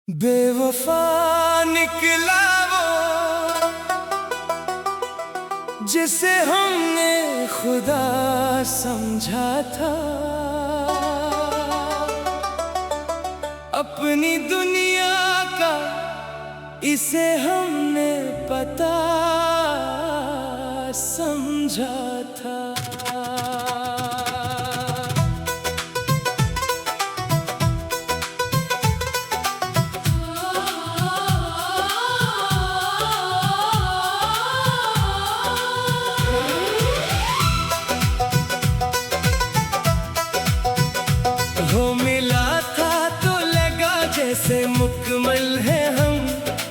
बेवफा निकला वो जिसे हमने खुदा समझा था। अपनी दुनिया का इसे हमने पता समझा था। वो मिला था तो लगा जैसे मुकम्मल है हम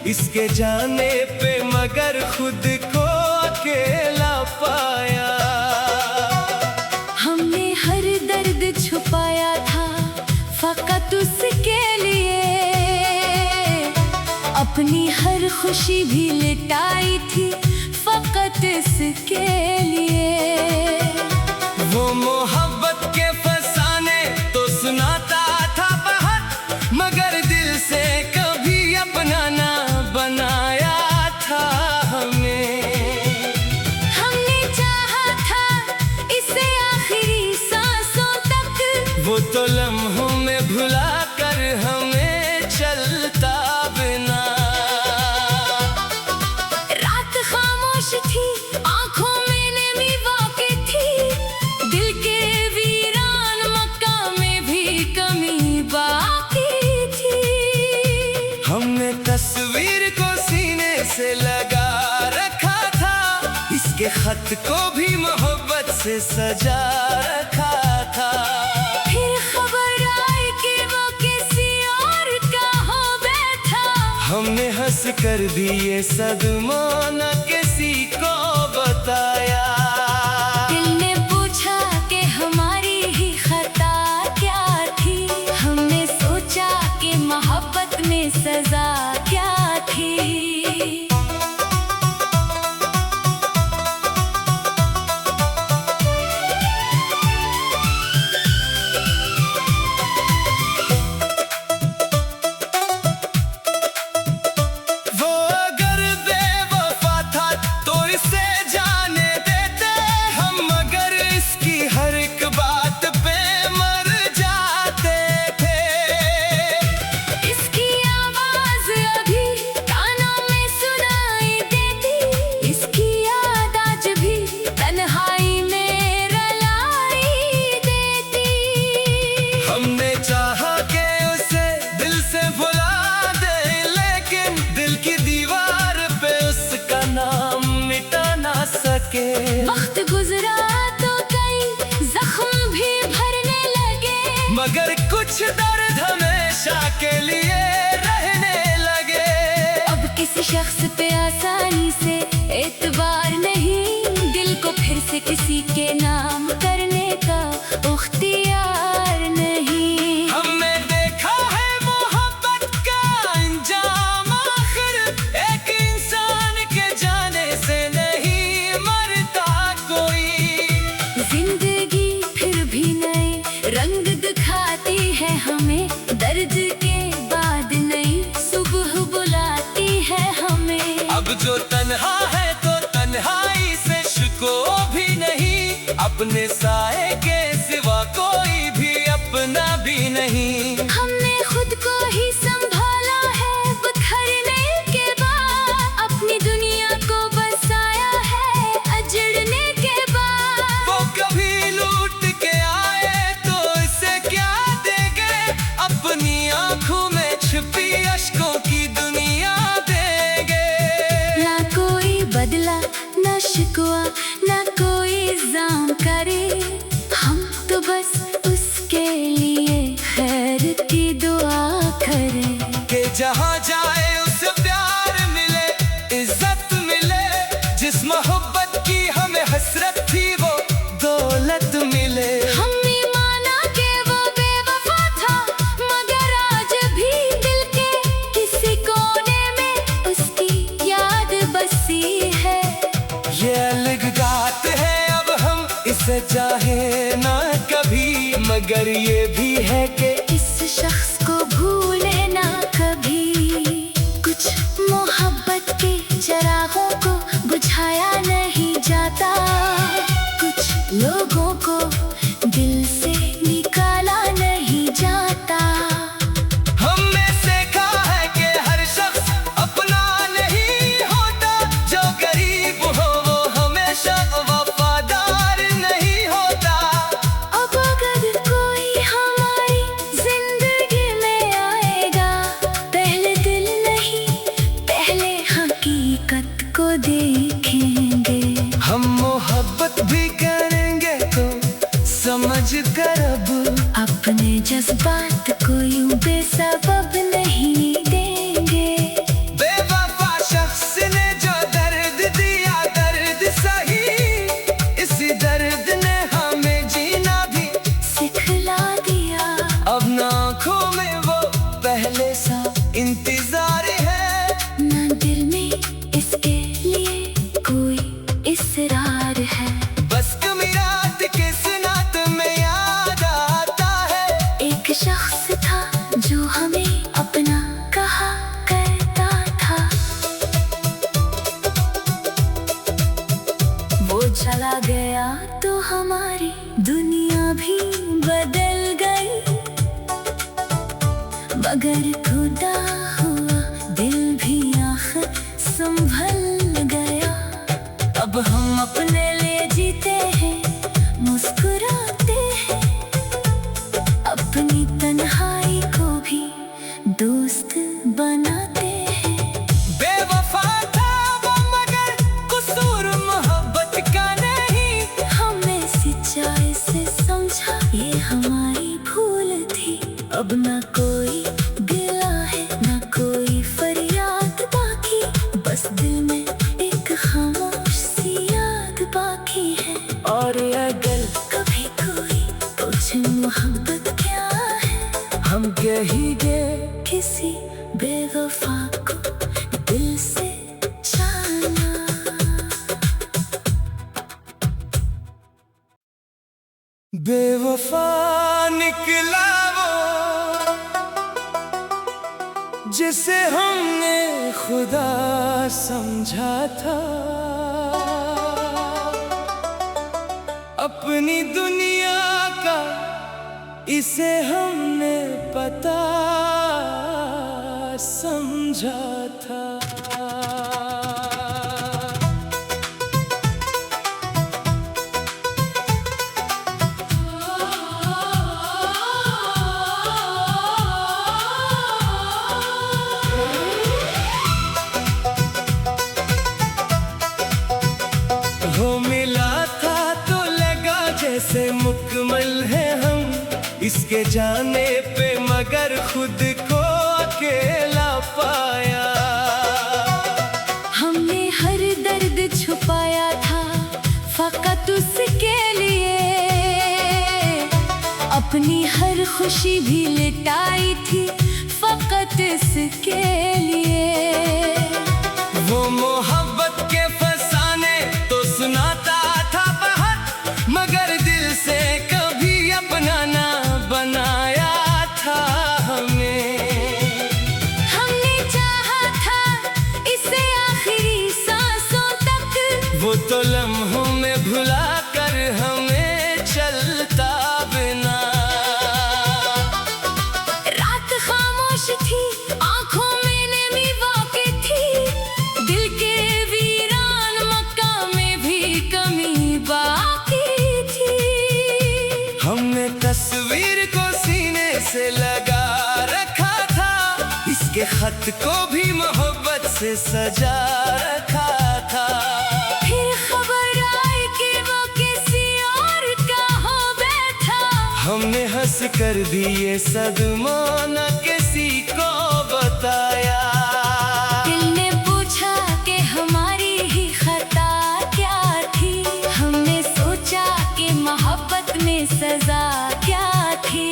इसके जाने पे, मगर खुद को अकेला पाया। हमने हर दर्द छुपाया था फकत उसके लिए, अपनी हर खुशी भी लुटाई थी फकत इसके लिए। वो मोहब्बत के फसाने तो सुनाता था बहुत, मगर दिल से कभी अपना ना बनाया था हमें। हमने चाहा था इसे आखिरी सांसों तक, वो तो लम्हों में भुला कर हमें चलता बिना। रात खामोश थी आंखों में नमी वाक़ई थी, दिल के वीरान मकाम में भी कमी बाकी थी। हमने तस्वीर को सीने से लगा रखा था, इसके खत को भी मोहब्बत से सजा रखा था। फिर खबर आई कि वो किसी और का हो बैठा, हमने हंस कर भी ये सदमा न किसी को बताया। दिल ने पूछा कि हमारी ही खता क्या थी, हमने सोचा कि मोहब्बत में सजा क्या थी। वो अगर बेवफा था तो इसे जाने देते हम, मगर इसकी हर एक बात पे मर जाते थे। इसकी आवाज अभी कानों में सुनाई देती, इसकी याद आज भी तन्हाई में रुलाई देती। हमने चाहा कि उसे दिल से भुला दे, लेकिन दिल की दीवार पे उसका नाम मिटा ना सके। वक्त गुजरा तो कई जख्म भी भरने लगे, मगर कुछ दर्द हमेशा के लिए रहने लगे। अब किसी शख्स पे आसानी से एतबार नहीं, दिल को फिर से किसी के नाम करने का उख्तियार नहीं। हमने देखा है मोहब्बत का अंजाम आखिर, एक इंसान के जाने से नहीं मरता कोई। जिंदगी फिर भी नए रंग दिखाती है हमें, दर्द के बाद नई सुबह बुलाती है हमें। अब जो तन्हा है तो तन्हाई से शिको भी नहीं, अपने साए के सिवा कोई भी अपना भी नहीं। हमने खुद को ही संभाला है बिखरने के बाद, अपनी दुनिया को बसाया है अजड़ने के बाद। वो कभी लूट के आए तो इसे क्या देंगे, अपनी आंखों में छिपी अश्कों की दुनिया देंगे। ना कोई बदला ना शिकवा ना कोई इल्जाम करे, हम तो बस उसके लिए खैर की दुआ करें। कि जहाँ जाए उसे प्यार मिले, इज्जत मिले, जिस मोहब्बत की हमें हसरत थी वो दौलत मिले। हमने माना कि वो बेवफा था, मगर आज भी दिल के किसी कोने में उसकी याद बसी है। ये अलगात है अब हम इसे चाहे ना कभी, मगर ये भी है कि इस शख्स को भूले ना कभी। जज्बात को यूं बेसबब नहीं देंगे। बेवफा शख्स ने जो दर्द दिया दर्द सही, इसी दर्द ने हमें जीना भी सिखला दिया। अब ना आँखों में वो पहले सा इंतजार है, ना दिल में इसके लिए कोई इसरार है। बस कमी रात के सुनात में याद आता है, एक शख्स था जो हमें अपना कहा करता था। वो चला गया तो हमारी दुनिया भी बदल गई, मगर खुदा हुआ दिल भी आखिर संभल गया। अब हम अपने लिए जीते हैं, मुस्कुराते हैं, अपनी तन्हाई को भी दोस्त बनाते हैं। बेवफा था वो मगर कसूर मोहब्बत का नहीं, हमने सच्चाई से समझा ये हमारी भूल थी। अब ना कोई गिला है ना कोई फरियाद बाकी, बस दिल में एक खामोश सी याद बाकी है। और अगर कभी कोई पूछे मोहब्बत क्या है, हम कहेंगे किसी बेवफा को दिल से जाना। बेवफा निकला वो जिसे हमने खुदा समझा था, अपनी दुनिया का इसे हमने पता समझा था। वो मिला था तो लगा जैसे मुकम्मल है हम इसके जाने पे, मगर खुद को अकेला पाया। हमने हर दर्द छुपाया था फकत उसके लिए, अपनी हर खुशी भी लिटाई थी फकत इसके लिए। वो मोहब्बत के फसाने तो सुनाता था बहुत, मगर दिल से कभी अपना ना बनाया था हमें। हमने चाहा था इसे आखिरी सांसों तक, वो तो लम्हों में भुला कर हमें चलता बिना। रात खामोश थी आंखों में नमी वाक़ई थी, दिल के वीरान मकाम में भी कमी बाकी थी। हमने तस्वीर को सीने से लगा रखा था, इसके खत को भी मोहब्बत से सजा रखा था। फिर खबर आई कि वो किसी और का हो बैठा, हमने हंस कर भी ये सदमा न किसी को बताया। दिल ने पूछा कि हमारी ही खता क्या थी, हमने सोचा कि मोहब्बत में सजा क्या थी।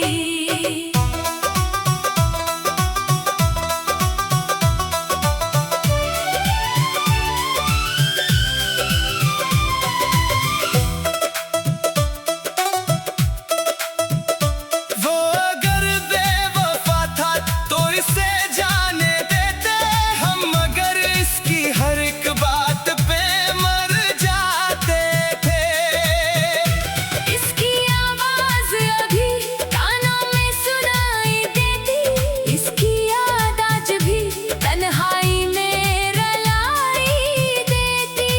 वो अगर बेवफा था तो इसे जाने देते हम, मगर इसकी हर एक बात पे मर जाते थे। इसकी आवाज अभी कानों में सुनाई देती, इसकी याद आज भी तन्हाई में रुलाई देती।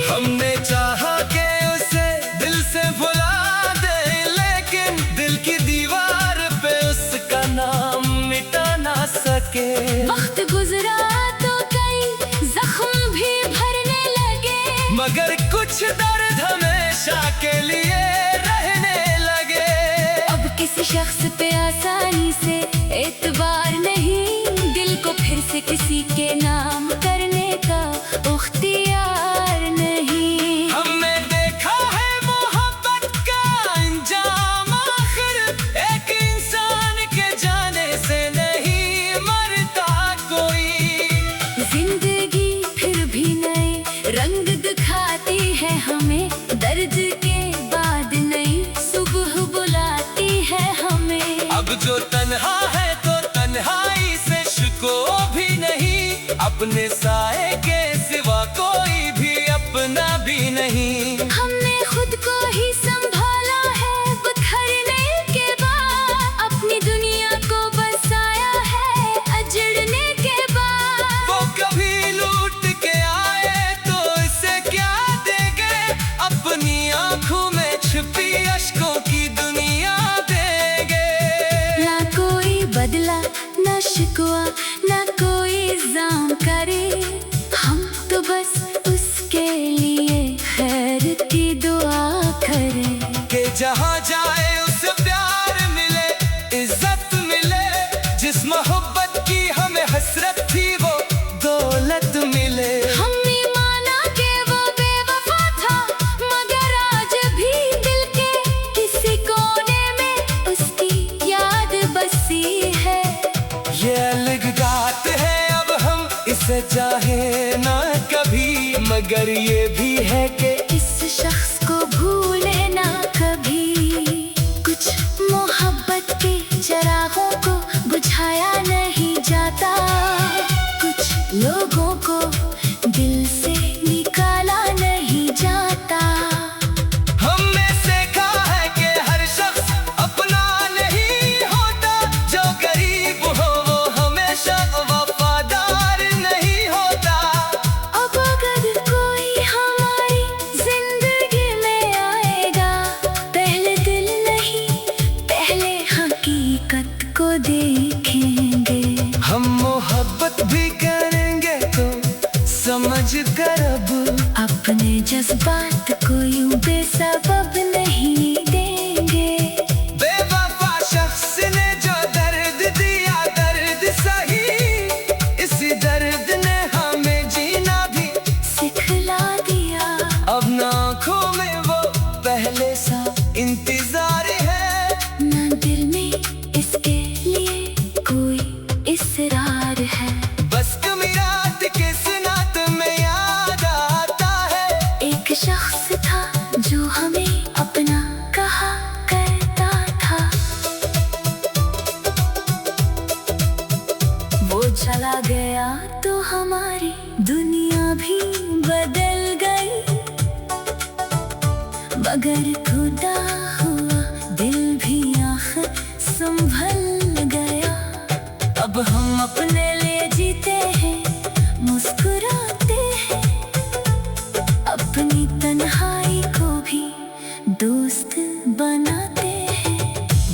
हमने चाहा कि उसे दिल से भुला दे, लेकिन दिल की दीवार पे उसका नाम मिटा ना सके। वक्त गुजरा तो कई जख्म भी भरने लगे, मगर कुछ दर्द हमेशा के लिए रहने लगे। अब किस किसी शख्स पे आसानी से एतबार नहीं, दिल को फिर से किसी के नाम करने का उख्तियार नहीं। हमने देखा है मोहब्बत का अंजाम आखिर, एक इंसान के जाने से नहीं मरता कोई। जिंदगी फिर भी नए रंग दिखाती है हमें, दर्द के बाद नई सुबह बुलाती है हमें। अब जो तन्हा है तो तन्हाई से शिको भी नहीं, अपने साए के सिवा कोई भी अपना भी नहीं। हमने खुद को ही संभाला है बिखरने के बाद, अपनी दुनिया को बसाया है अजड़ने के बाद। वो कभी लूट के आए तो इसे क्या देंगे, अपनी आंखों में छिपी अश्कों की दुनिया देंगे। ना कोई बदला ना शिकवा ना कोई इल्जाम करे, हम तो बस उसके लिए खैर की दुआ करें। कि जहाँ जाए उसे प्यार मिले, इज्जत मिले, जिस मोहब्बत की हमें हसरत थी वो दौलत मिले। हमने माना कि वो बेवफा था, मगर आज भी दिल के किसी कोने में उसकी याद बसी है। ये अलगात है अब हम इसे चाहे ना कभी, मगर ये भी है कि इस शख्स को भूले ना कभी। कुछ मोहब्बत के चरागों को बुझाया नहीं जाता, कुछ लोगों को दिल से निकाला नहीं जाता। हमने सीखा है कि हर शख्स अपना नहीं होता, जो गरीब हो वो हमेशा वफादार नहीं होता। अब अगर कोई हमारी जिंदगी में आएगा, पहले दिल नहीं पहले हकीकत को देखेंगे। हम मोहब्बत भी करेंगे तो समझ कर अब अपने जज्बात को यूं बेसबब नहीं देंगे। बेवफा शख्स ने जो दर्द दिया दर्द सही, इसी दर्द ने हमें जीना भी सिखला दिया। अब ना आँखों में वो पहले सा इंतजार है, ना दिल में इसके लिए कोई इसरार है। बस कमी रात के सुनात में याद आता है। एक शख्स था जो हमें अपना कहा करता था, वो चला गया तो हमारी दुनिया भी बदल गई, मगर खुदा हुआ दिल भी आखिर संभल गया। अब हम अपने लिए जीते हैं, मुस्कुराते हैं, अपनी तन्हाई को भी दोस्त बनाते हैं।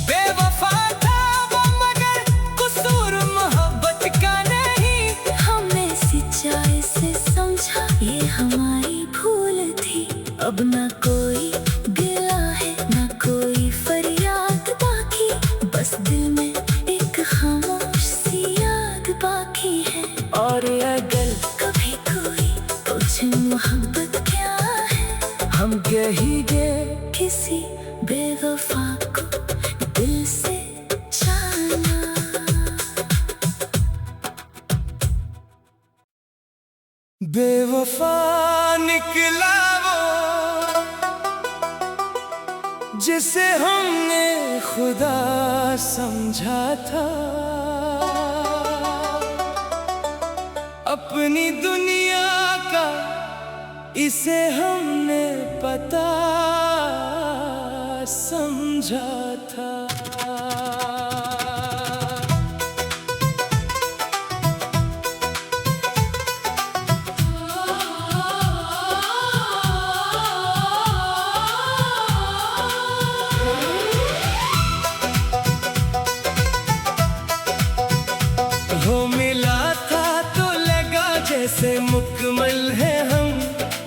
बेवफा था वो मगर कसूर मोहब्बत का नहीं, हमने सच्चाई से समझा ये हमारी भूल थी। अब ना कोई गिला है ना कोई फरियाद बाकी, बस दिल में एक खामोश सी याद बाकी है। और अगर कभी कोई पूछे मोहब्बत क्या है, हम कहेंगे किसी बेवफा को दिल से जाना। बेवफा निकला वो जिसे हमने खुदा समझा था, अपनी दुनिया का इसे हमने पता समझा था। से मुकम्मल है हम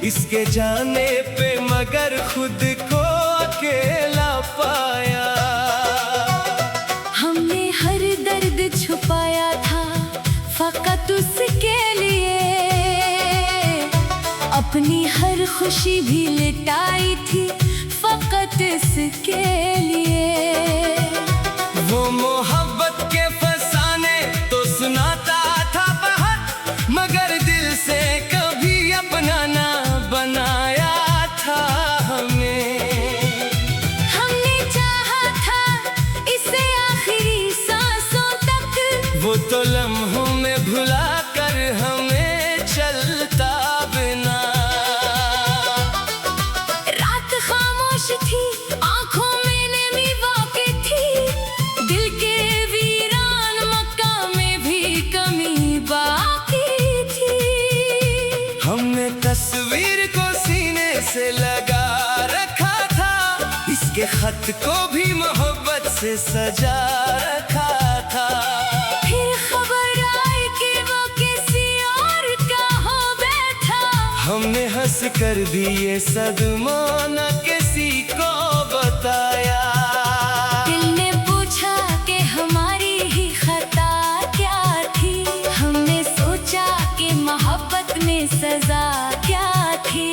इसके जाने पे, मगर खुद को अकेला पाया। खुशी भी लिटाई थी फकत इसके लिए। वो मोहब्बत के फसाने तो सुनाता था बहुत, मगर दिल से कभी अपना ना बनाया था हमें। हमने चाहा था इसे आखिरी सांसों तक, वो तो लम्हों में भुला कर हमें चलता बिना। रात खामोश थी, आंखों में नमी वाक़ई थी, दिल के वीरान मकाम में भी कमी बाकी थी। हमने तस्वीर को सीने से लगा रखा था, इसके खत को भी मोहब्बत से सजा रखा था। फिर खबर आई कि वो किसी और का हो बैठा, हमने हंस कर भी ये सदमा न किसी को बताया। दिल ने पूछा कि हमारी ही खता क्या थी, हमने सोचा कि मोहब्बत में सजा क्या थी।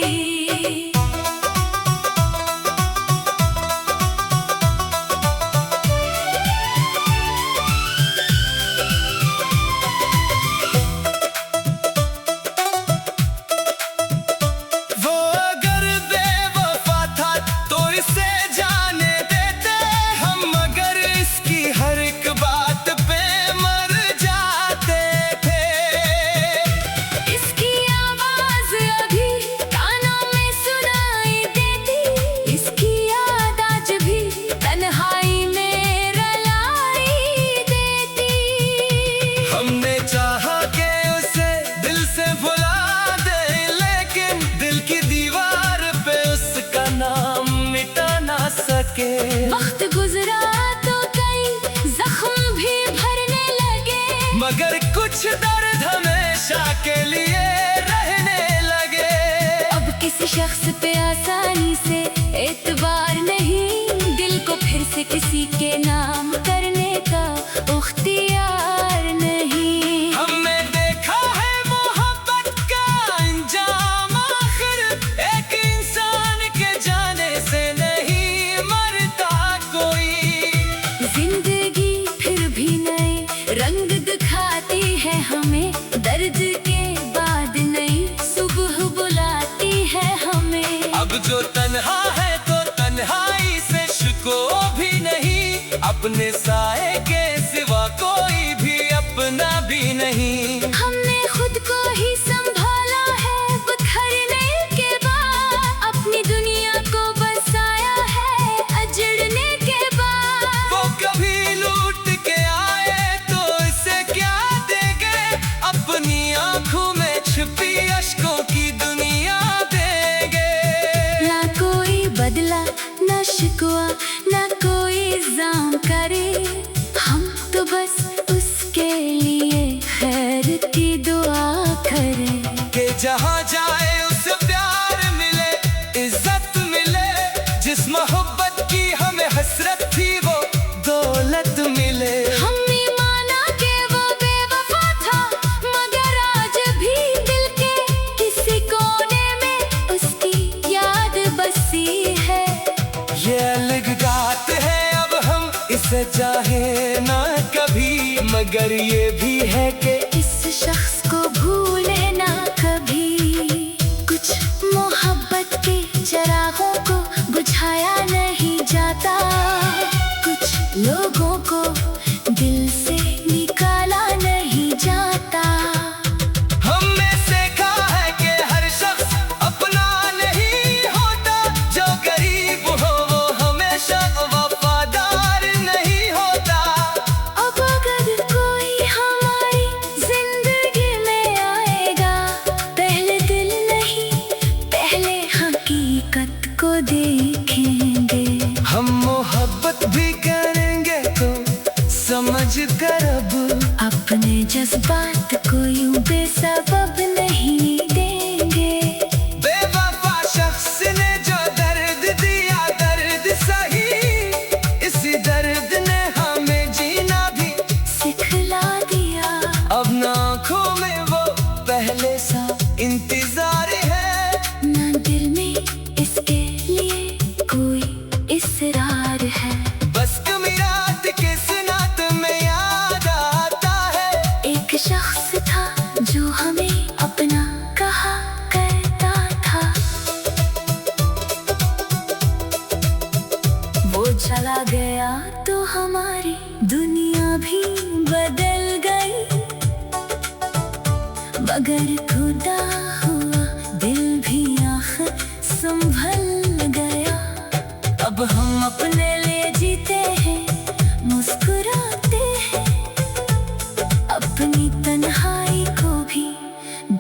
वो अगर बेवफा था तो इसे जाने देते हम, मगर इसकी हर एक बात पे मर जाते थे। इसकी आवाज अभी कानों में सुनाई देती, इसकी याद आज भी तन्हाई में रुलाई देती। हमने चाहा कि उसे दिल से भुला दे, लेकिन दिल की दीवार पे उसका नाम मिटा ना सके। वक्त गुजरा तो कई जख्म भी भरने लगे, मगर कुछ दर्द हमेशा के लिए रहने लगे। अब किसी शख्स पे आसानी से एतबार नहीं, दिल को फिर से किसी के नाम करने का उख्तियार नहीं। हमने देखा है मोहब्बत का अंजाम आखिर, एक इंसान के जाने से नहीं मरता कोई। जिंदगी फिर भी नए रंग दिखाती है हमें, दर्द के बाद नई सुबह बुलाती है हमें। अब जो तन्हा है तो तन्हाई से शिको भी नहीं, अपने साए के सिवा कोई भी अपना भी नहीं। हमने खुद को ही संभाला है बिखरने के बाद, अपनी दुनिया को बसाया है अजड़ने के बाद। वो कभी लूट के आए तो इसे क्या देंगे, अपनी आंखों में छुपी अश्कों की दुनिया देंगे। ना कोई बदला ना शिकवा ना कोई इल्जाम करे, हम तो बस उसके लिए खैर की दुआ करें। कि जहाँ जाए उसे प्यार मिले, इज्जत मिले, जिस मोहब्बत की हमें हसरत थी वो दौलत मिले। हमने माना कि वो बेवफा था, मगर आज भी दिल के किसी कोने में उसकी याद बसी है। ये अलगात है अब हम इसे चाहे ना कभी, मगर ये भी है कि इस शख्स को भूले ना कभी। कुछ मोहब्बत के चरागों को बुझाया नहीं जाता, कुछ लोगों को दिल से निकाला नहीं जाता। हमने सीखा है कि हर शख्स अपना नहीं होता, जो गरीब हो वो हमेशा वफादार नहीं होता। अब अगर कोई हमारी जिंदगी में आएगा, पहले दिल नहीं पहले हकीकत को देखेंगे। हम मोहब्बत भी करेंगे तो समझ कर अब अपने जज्बात को यूं बेसबब नहीं देंगे। बेवफा शख्स ने जो दर्द दिया, दर्द सही, इसी दर्द ने हमें जीना भी सिखला दिया। अब ना आँखों में वो पहले सा इंतजार है, ना दिल एक शख्स था जो हमें अपना कहा करता था। वो चला गया तो हमारी दुनिया भी बदल गई, मगर खुदा हुआ दिल भी आखिर संभल गया। अब हम अपने लिए जीते हैं, मुस्कुराते हैं, अपनी तन्हाई को भी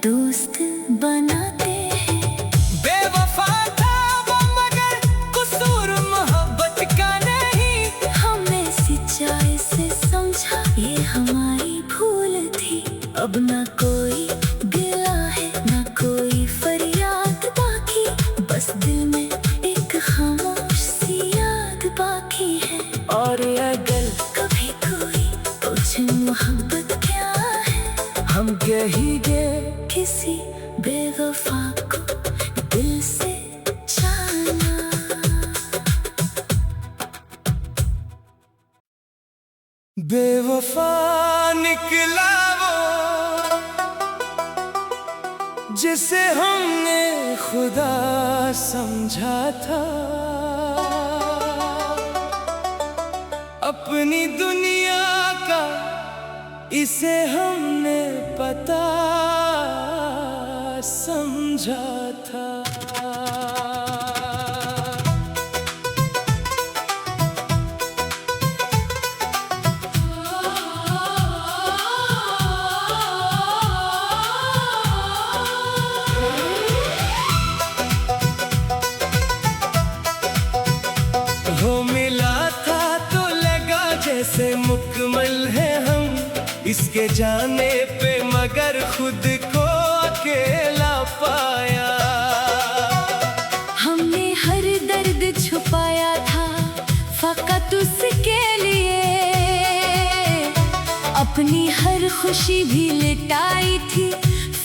दोस्त बनाते हैं। बेवफा था वो मगर कसूर मोहब्बत का नहीं, हमने सच्चाई से समझा ये हमारी भूल थी। अब ना कोई गिला है ना कोई फरियाद बाकी, बस दिल में एक खामोश सी याद बाकी है। और अगर कभी कोई पूछे मोहब्बत क्या है, हम कहेंगे किसी बेवफा को दिल से जाना। बेवफा निकला वो जिसे हमने खुदा समझा था, अपनी दुनिया का इसे हमने पता समझा था। वो मिला था तो लगा जैसे मुकम्मल है हम इसके जाने पे, मगर खुद को अकेला पाया। हमने हर दर्द छुपाया था फकत उसके लिए, अपनी हर खुशी भी लुटाई थी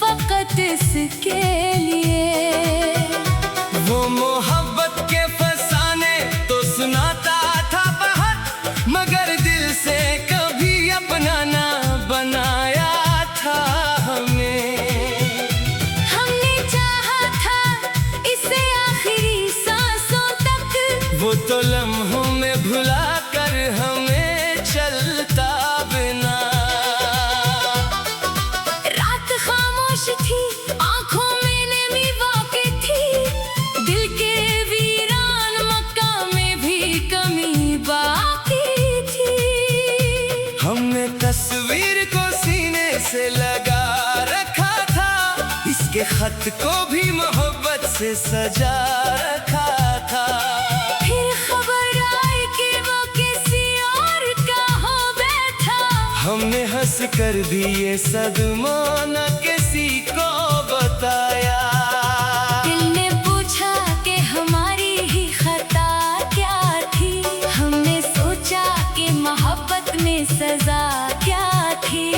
फकत इसके लिए। वो मोहब्बत के फसाने तो सुनाता था बहुत, मगर दिल से कभी अपना ना बनाया था हमें। हमने चाहा था इसे आखिरी सांसों तक, वो तो लम्हों में भुला कर हमें चलता बिना। रात खामोश थी आंखों में नमी वाक़ई थी, दिल के वीरान मकाम में भी कमी बाकी थी। हमने तस्वीर को सीने से लगा रखा था, इसके खत को भी मोहब्बत से सजा रखा था। फिर खबर आई कि वो किसी और का हो बैठा, हमने हंस कर भी ये सदमा न किसी को बताया। दिल ने पूछा कि हमारी ही खता क्या थी, हमने सोचा कि मोहब्बत में सजा क्या थी।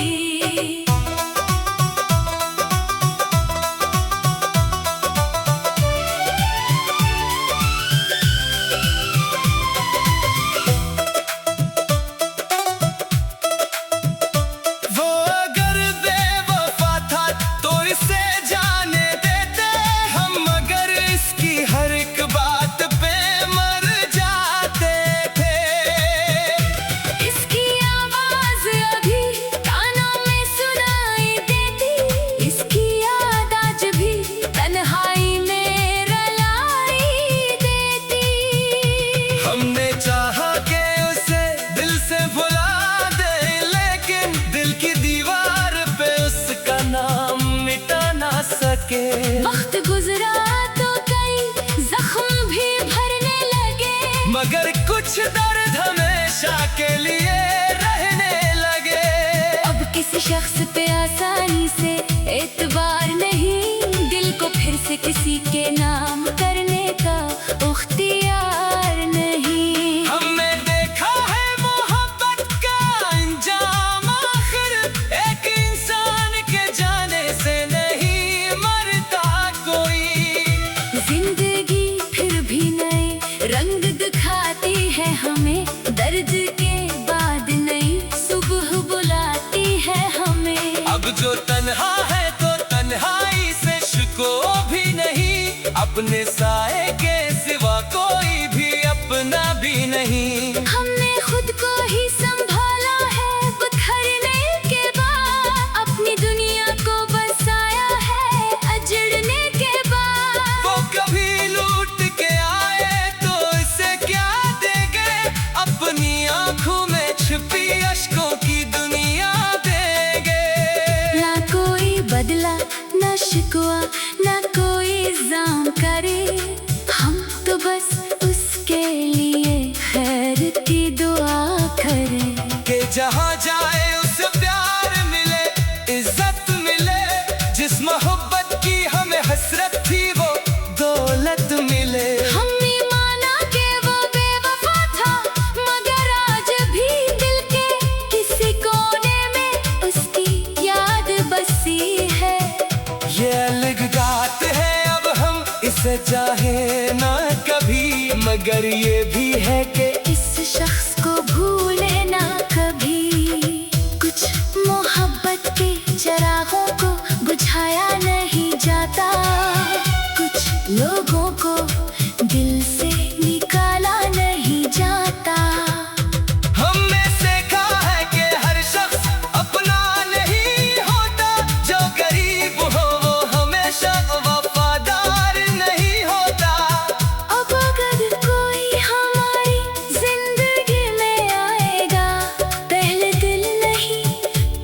वो अगर बेवफा था तो इसे जाने देते हम, मगर इसकी हर एक बात पे मर जाते थे। इसकी आवाज अभी कानों में सुनाई देती, इसकी याद आज भी तन्हाई में रुलाई देती। हमने चाहा कि उसे दिल से भुला दे, लेकिन दिल की दीवार पे उसका नाम मिटा ना सके। वक्त गुजरा तो कई जख्म भी भरने लगे, मगर कुछ दर्द हमेशा के लिए रहने लगे। अब किसी शख्स पे आसानी से एतबार नहीं, दिल को फिर से किसी के नाम करने का उख्तियार नहीं। हमने देखा है मोहब्बत का अंजाम आखिर, एक इंसान के जाने से नहीं मरता कोई। जिंदगी फिर भी नए रंग दिखाती है हमें, दर्द के बाद नई सुबह बुलाती है हमें। जो तन्हा है तो तन्हाई से शिको भी नहीं, अपने साए के सिवा कोई भी अपना भी नहीं। हमने खुद को ही संभाला है बिखरने के बाद, अपनी दुनिया को बसाया है अजड़ने के बाद। वो कभी लूट के आए तो इसे क्या देंगे, अपनी आंखों में छिपी अश्कों की दुनिया देंगे। ना कोई बदला ना शिकवा ना कोई इल्जाम करे, हम तो बस उसके लिए खैर की दुआ करें। कि जहाँ जाए उसे प्यार मिले, इज्जत मिले, जिस मोहब्बत की हमें हसरत थी वो दौलत मिले। हमने माना कि वो बेवफा था, मगर आज भी दिल के किसी कोने में उसकी याद बसी है। ये अलगात है अब हम इसे चाहे ना कभी, मगर ये भी है कि इस शख्स को भूले ना कभी। कुछ मोहब्बत के चरागों को बुझाया नहीं जाता, कुछ लोगों को दिल से निकाला नहीं जाता। हमने सीखा है कि हर शख्स अपना नहीं होता, जो गरीब हो वो हमेशा वफादार नहीं होता। अब अगर कोई हमारी जिंदगी में आएगा, पहले दिल नहीं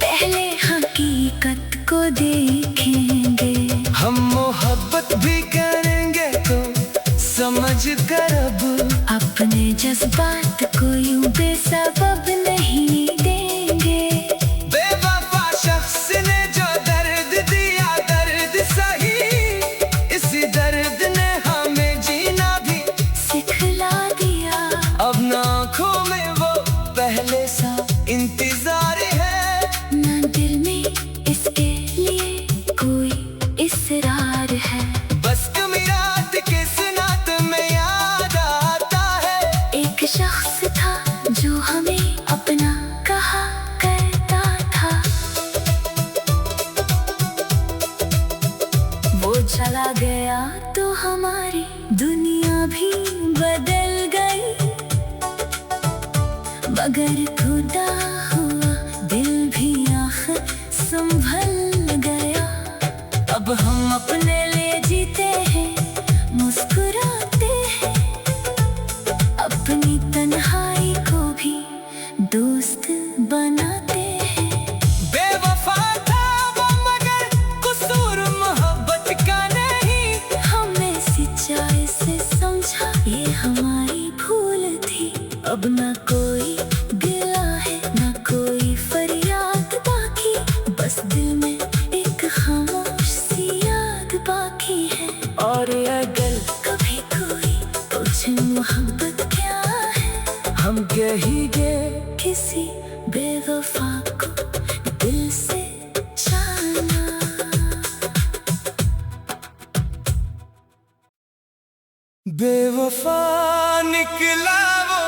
पहले हकीकत को देखेंगे। हम मोहब्बत भी करेंगे तो समझ कर अब अपने जज्बात को यूं बेसबब नहीं देंगे। बेवफा शख्स ने जो दर्द दिया दर्द सही, इसी दर्द ने हमें जीना भी सिखला दिया। अब ना आँखों में वो पहले सा इंतजार है, ना दिल में इसके लिए कोई इसरार है। बस कमी रात के सुनात में याद आता है। एक शख्स था जो हमें अपना कहा करता था, वो चला गया तो हमारी दुनिया भी बदल गई, मगर खुदा हुआ दिल भी आखिर संभल गया। अब हम अपने लिए जीते हैं, मुस्कुराते हैं, अपनी तन्हाई को भी दोस्त बनाते हैं। बेवफा था वो मगर कसूर मोहब्बत का नहीं, हमने सच्चाई से समझा ये हमारी भूल थी। अब ना कोई गिला है ना कोई फरियाद बाकी, बस दिल में एक खामोश सी याद बाकी है। और अगर कभी कोई पूछे मोहब्बत क्या है, हम कहेंगे किसी बेवफा को दिल से जाना। बेवफा निकला वो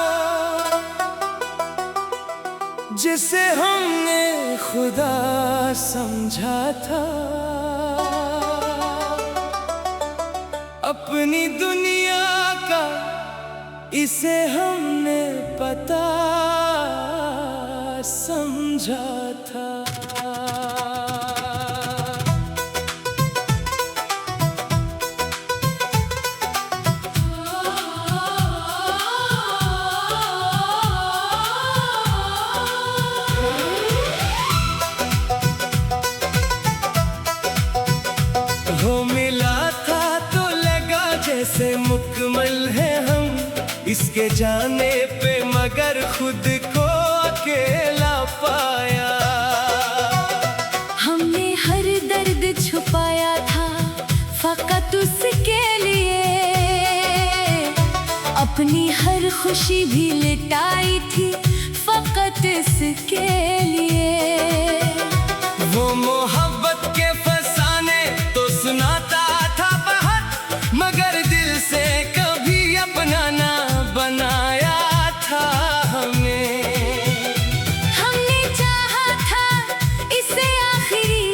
जिसे हमने खुदा समझा था, अपनी दुनिया का इसे हमने पता समझा था। हो मिला था तो लगा जैसे मुकम्मल है हम, इसके जाने पे मगर खुद को अकेला पाया। हमने हर दर्द छुपाया था फकत उसके लिए, अपनी हर खुशी भी लिटाई थी फकत इसके लिए। वो मोहब्बत के फसाने तो सुनाता था बहुत, मगर दिल से कभी अपना ना बनाया था हमें। हमने चाहा था इसे आखिरी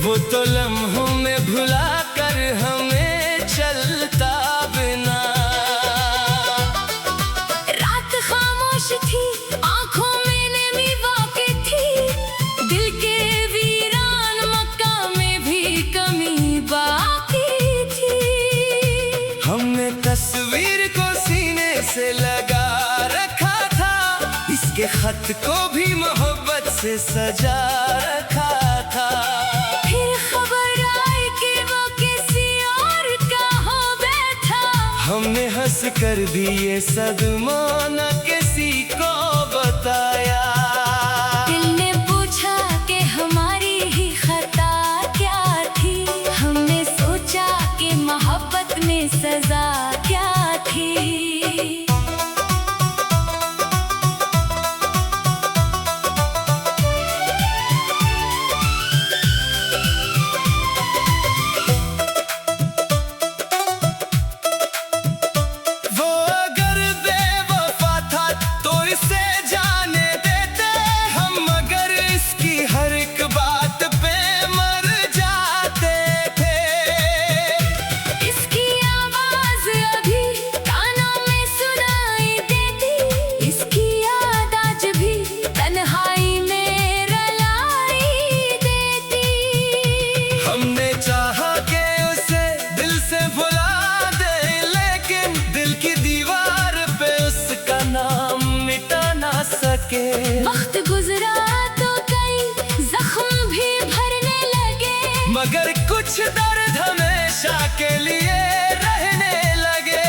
वो तो लम्हों में भुला कर हमें चलता बिना। रात खामोश थी, आंखों में नमी वाक़ई थी, दिल के वीरान मकाम में भी कमी बाकी थी। हमने तस्वीर को सीने से लगा रखा था, इसके खत को भी मोहब्बत से सजा रखा था। फिर खबर आई कि वो किसी और का हो बैठा, हमने हंस कर भी ये सदमा न किसी को बताया। दिल ने पूछा कि हमारी ही खता क्या थी, हमने सोचा कि मोहब्बत में सजा क्या थी। वो अगर बेवफा था तो इसे जाने देते हम, मगर इसकी हर एक बात पे मर जाते थे। इसकी आवाज अभी कानों में सुनाई देती, इसकी याद आज भी तन्हाई में रुलाई देती। हमने चाहा कि उसे दिल से भुला दे, लेकिन दिल की दीवार पे उसका नाम मिटा ना सके। वक्त गुजरा तो कई जख्म भी भरने लगे, मगर कुछ दर्द हमेशा के लिए रहने लगे।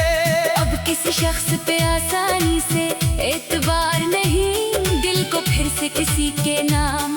अब किसी शख्स पे आसानी से एतबार नहीं, दिल को फिर से किसी के नाम